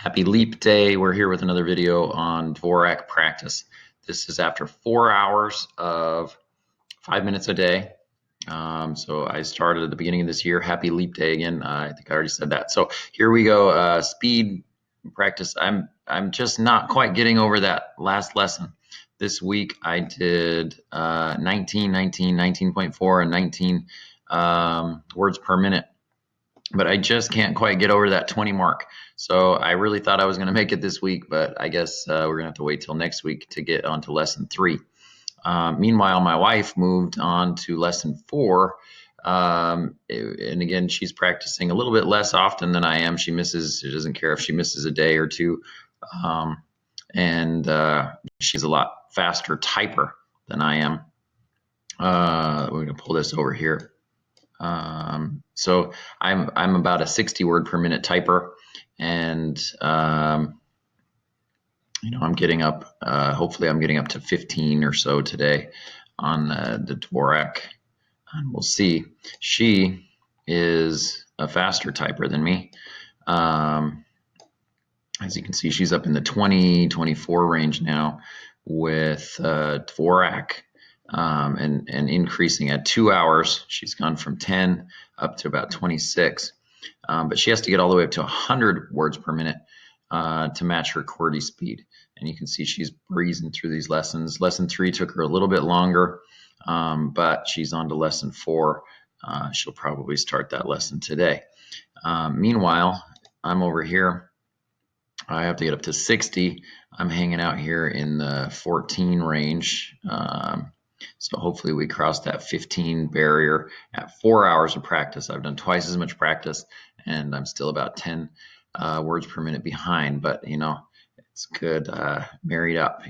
Happy Leap Day. We're here with another video on Dvorak practice. This is after 4 hours of 5 minutes a day. So I started at the beginning of this year. Happy Leap Day again. I think I already said that. So here we go. Speed practice. I'm just not quite getting over that last lesson. This week I did 19, 19.4, and 19 words per minute. But I just can't quite get over that 20 mark. So I really thought I was going to make it this week, but I guess we're going to have to wait till next week to get on to lesson 3. Meanwhile, my wife moved on to lesson 4. And again, she's practicing a little bit less often than I am. She doesn't care if she misses a day or two. And she's a lot faster typer than I am. We're going to pull this over here. So I'm about a 60 word per minute typer, and I'm getting up. Hopefully, I'm getting up to 15 or so today on the Dvorak, and we'll see. She is a faster typer than me. As you can see, she's up in the 24 range now with Dvorak. And increasing at 2 hours. She's gone from 10 up to about 26. But she has to get all the way up to 100 words per minute to match her Qwerty speed. And you can see she's breezing through these lessons. Lesson 3 took her a little bit longer, but she's on to lesson 4. She'll probably start that lesson today. Meanwhile, I'm over here. I have to get up to 60. I'm hanging out here in the 14 range. So hopefully we cross that 15 barrier at 4 hours of practice. I've done twice as much practice, and I'm still about 10 words per minute behind. But it's good married up.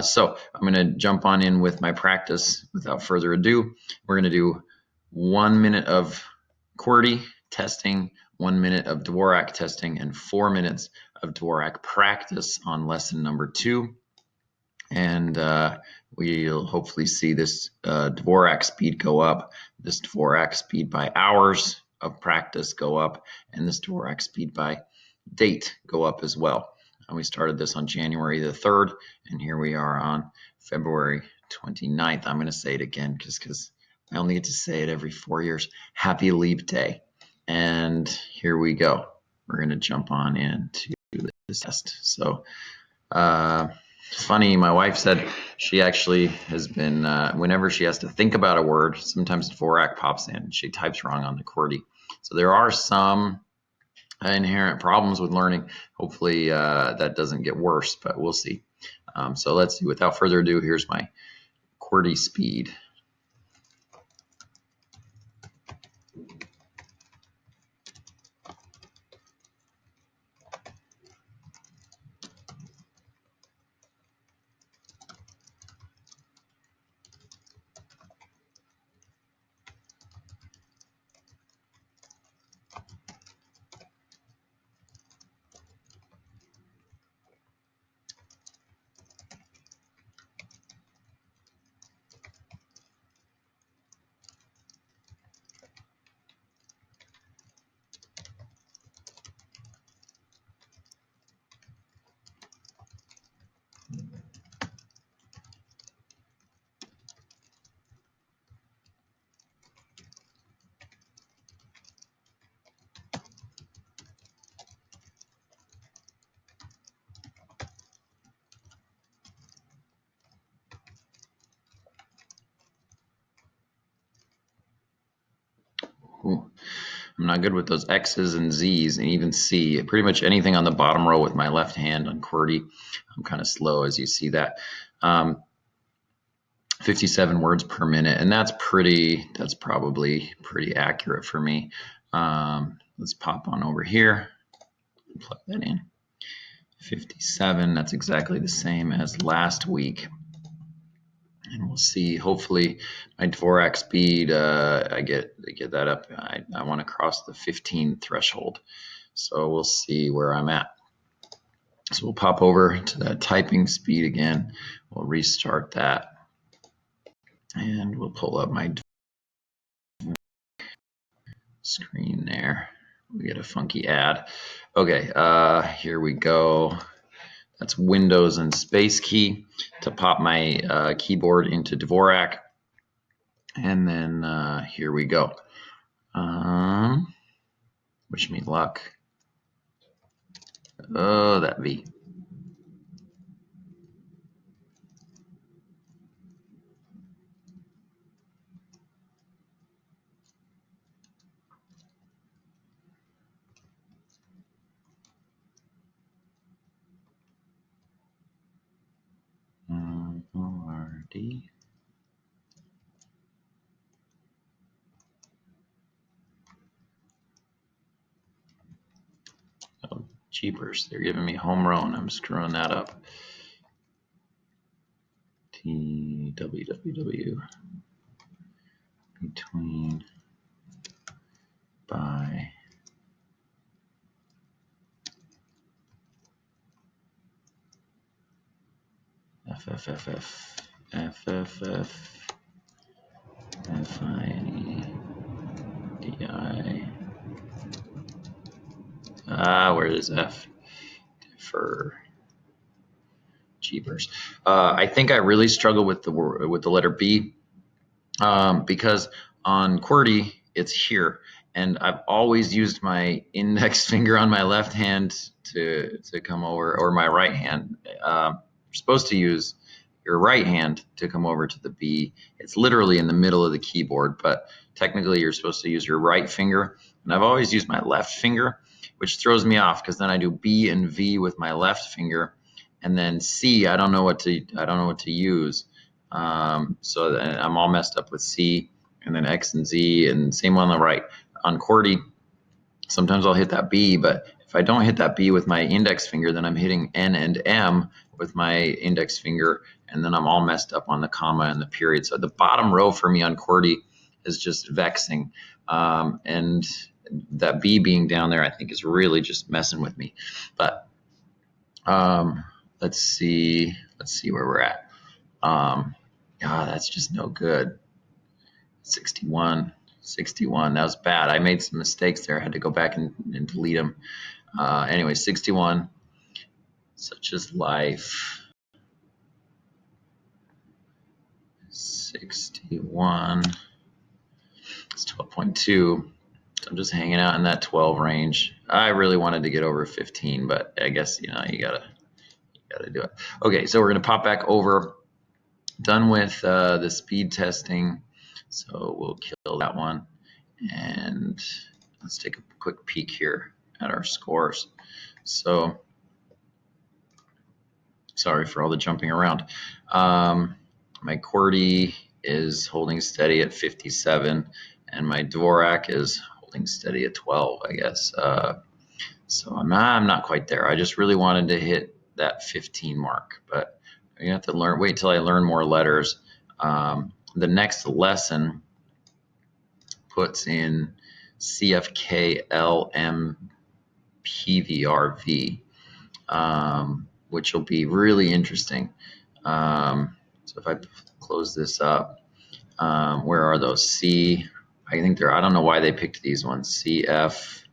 So I'm going to jump on in with my practice without further ado. We're going to do 1 minute of Qwerty testing, 1 minute of Dvorak testing, and 4 minutes of Dvorak practice on lesson number 2. And we'll hopefully see this Dvorak speed go up, this Dvorak speed by hours of practice go up, and this Dvorak speed by date go up as well. And we started this on January the 3rd, and here we are on February 29th. I'm going to say it again because I only get to say it every 4 years. Happy Leap Day. And here we go. We're going to jump on into this test. So, it's funny, my wife said she actually has been, whenever she has to think about a word, sometimes Dvorak pops in. She types wrong on the Qwerty. So there are some inherent problems with learning. Hopefully that doesn't get worse, but we'll see. So let's see. Without further ado, here's my Qwerty speed. Ooh, I'm not good with those X's and Z's and even C. Pretty much anything on the bottom row with my left hand on Qwerty. I'm kind of slow, as you see that. 57 words per minute, and that's probably pretty accurate for me. Let's pop on over here and plug that in. 57, that's exactly the same as last week. And we'll see, hopefully my Dvorak speed, I get that up. I want to cross the 15 threshold. So we'll see where I'm at. So we'll pop over to that typing speed again. We'll restart that. And we'll pull up my screen there. We get a funky ad. Okay, here we go. That's Windows and space key to pop my keyboard into Dvorak. And then here we go. Wish me luck. Oh, that V. O-R-D. Oh, jeepers. They're giving me home run. I'm screwing that up. T-W-W-W. Between. By. F-F-F-F. F-F-F. F-I-D-I. Where is F? For jeepers. I think I really struggle with the letter B because on QWERTY it's here, and I've always used my index finger on my left hand to come over, or my right hand. You're supposed to use your right hand to come over to the B. It's literally in the middle of the keyboard, but technically you're supposed to use your right finger, and I've always used my left finger, which throws me off because then I do B and V with my left finger, and then C I don't know what to use. So I'm all messed up with C, and then X and Z, and same on the right. On QWERTY, sometimes I'll hit that B, but if I don't hit that B with my index finger, then I'm hitting N and M with my index finger, and then I'm all messed up on the comma and the period. So the bottom row for me on QWERTY is just vexing. And that B being down there, I think, is really just messing with me. But let's see where we're at. That's just no good. 61. That was bad. I made some mistakes there. I had to go back and delete them. Anyway, 61. Such is life. 61. It's 12.2. So I'm just hanging out in that 12 range. I really wanted to get over 15, but I guess you gotta do it. Okay, so we're gonna pop back over. Done with the speed testing, so we'll kill that one, and let's take a quick peek here at our scores. So sorry for all the jumping around. My QWERTY is holding steady at 57, and my Dvorak is holding steady at 12, I guess. So I'm not quite there. I just really wanted to hit that 15 mark, but you have to wait till I learn more letters. The next lesson puts in CFKLMPVRV, which will be really interesting. So if I close this up, where are those? C, I think I don't know why they picked these ones. CFK,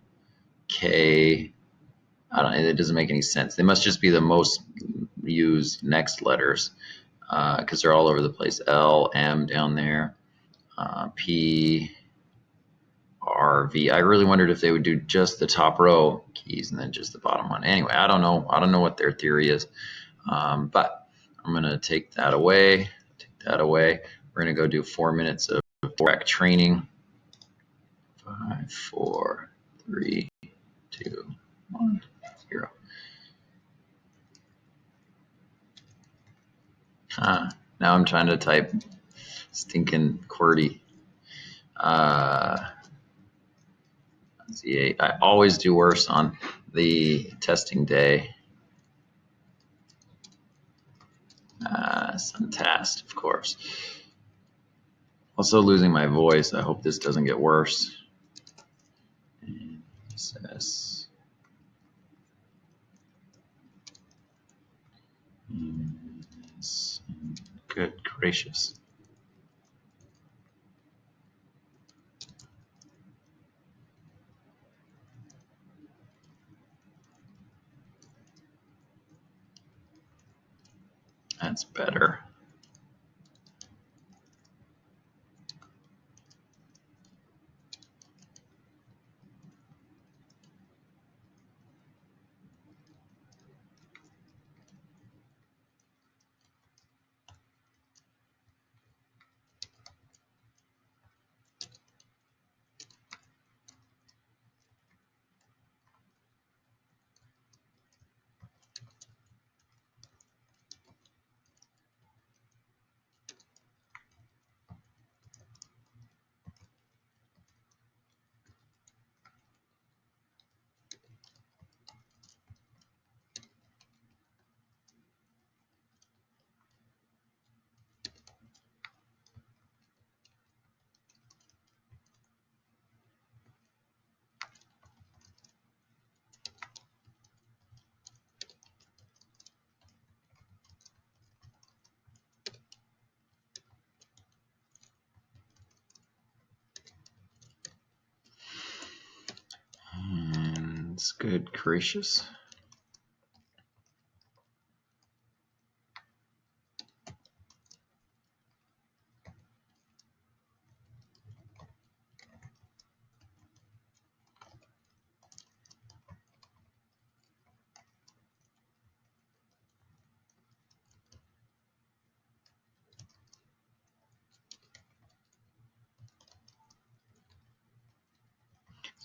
it doesn't make any sense. They must just be the most used next letters because they're all over the place. L, M down there, P, R, V. I really wondered if they would do just the top row keys and then just the bottom one. Anyway, I don't know what their theory is, but I'm gonna take that away. We're gonna go do 4 minutes of Dvorak training. 5, 4, 3, 2, 1, 0. Now I'm trying to type stinking QWERTY. Z8. I always do worse on the testing day. Suntast, of course. Also losing my voice. I hope this doesn't get worse. SS. Good gracious. That's better. And it's good gracious.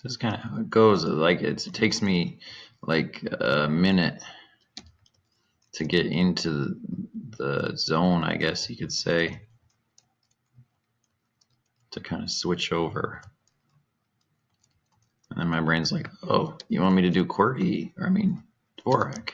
This is kind of how it goes. Like it takes me like a minute to get into the zone, I guess you could say, to kind of switch over. And then my brain's like, oh, you want me to do Qwerty? Or I mean, Dvorak.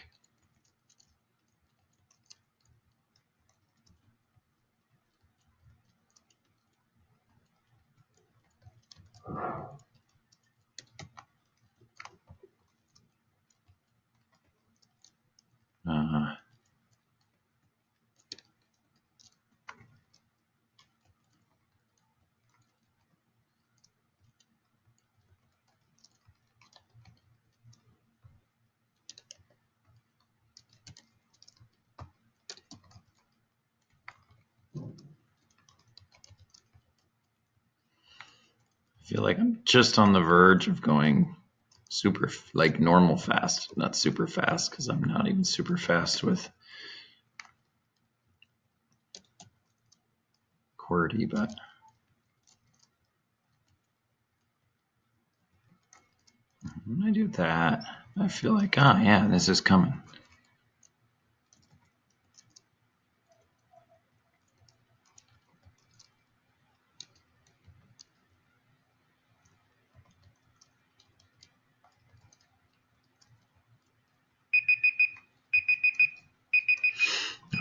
I feel like I'm just on the verge of going super, like normal fast, not super fast, because I'm not even super fast with Qwerty, but when I do that, I feel like, oh yeah, this is coming.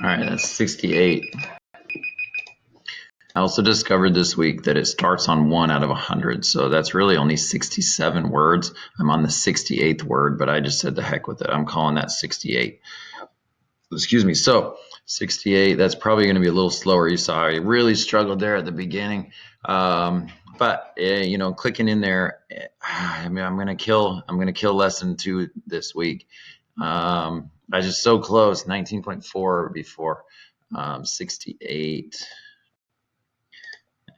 All right, that's 68. I also discovered this week that it starts on 1 out of 100, so that's really only 67 words. I'm on the 68th word, but I just said the heck with it. I'm calling that 68. Excuse me. So 68, that's probably going to be a little slower. You saw I really struggled there at the beginning. But you know, clicking in there, I mean, I'm going to kill lesson 2 this week. I was just so close, 19.4 before 68.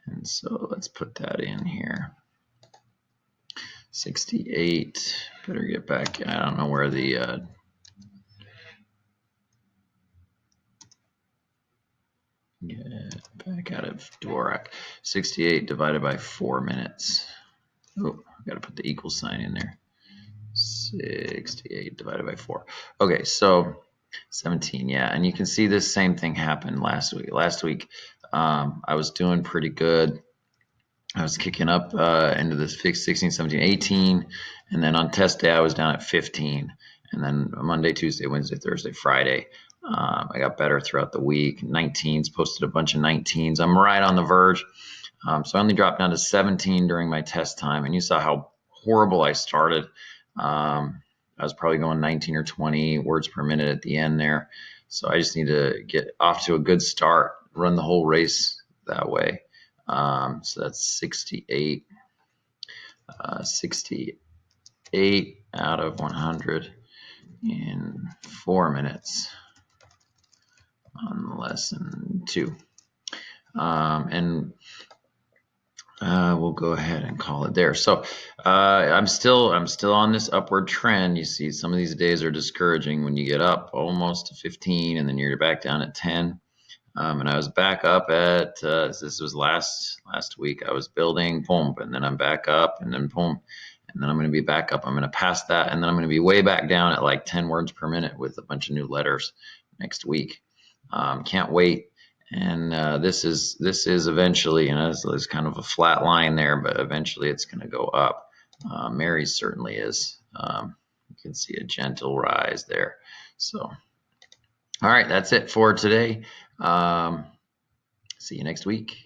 And so let's put that in here. 68. Better get back. I don't know where the get back out of Dvorak. 68 divided by 4 minutes. Oh, I got to put the equal sign in there. 68 divided by 4. Okay, so 17, yeah. And you can see this same thing happened last week. Last week, I was doing pretty good. I was kicking up into this 16, 17, 18. And then on test day, I was down at 15. And then Monday, Tuesday, Wednesday, Thursday, Friday, I got better throughout the week. 19s, posted a bunch of 19s. I'm right on the verge. So I only dropped down to 17 during my test time. And you saw how horrible I started. I was probably going 19 or 20 words per minute at the end there. So I just need to get off to a good start, run the whole race that way. So that's 68. 68 out of 100 in 4 minutes. on lesson 2. And we'll go ahead and call it there. So I'm still on this upward trend. You see, some of these days are discouraging when you get up almost to 15 and then you're back down at 10. And I was back up at this was last week. I was building boom, and then I'm back up, and then boom, and then I'm going to be back up. I'm going to pass that, and then I'm going to be way back down at like 10 words per minute with a bunch of new letters next week. Can't wait. And this is eventually, it's kind of a flat line there, but eventually it's going to go up. Mary's certainly is. You can see a gentle rise there. So, all right, that's it for today. See you next week.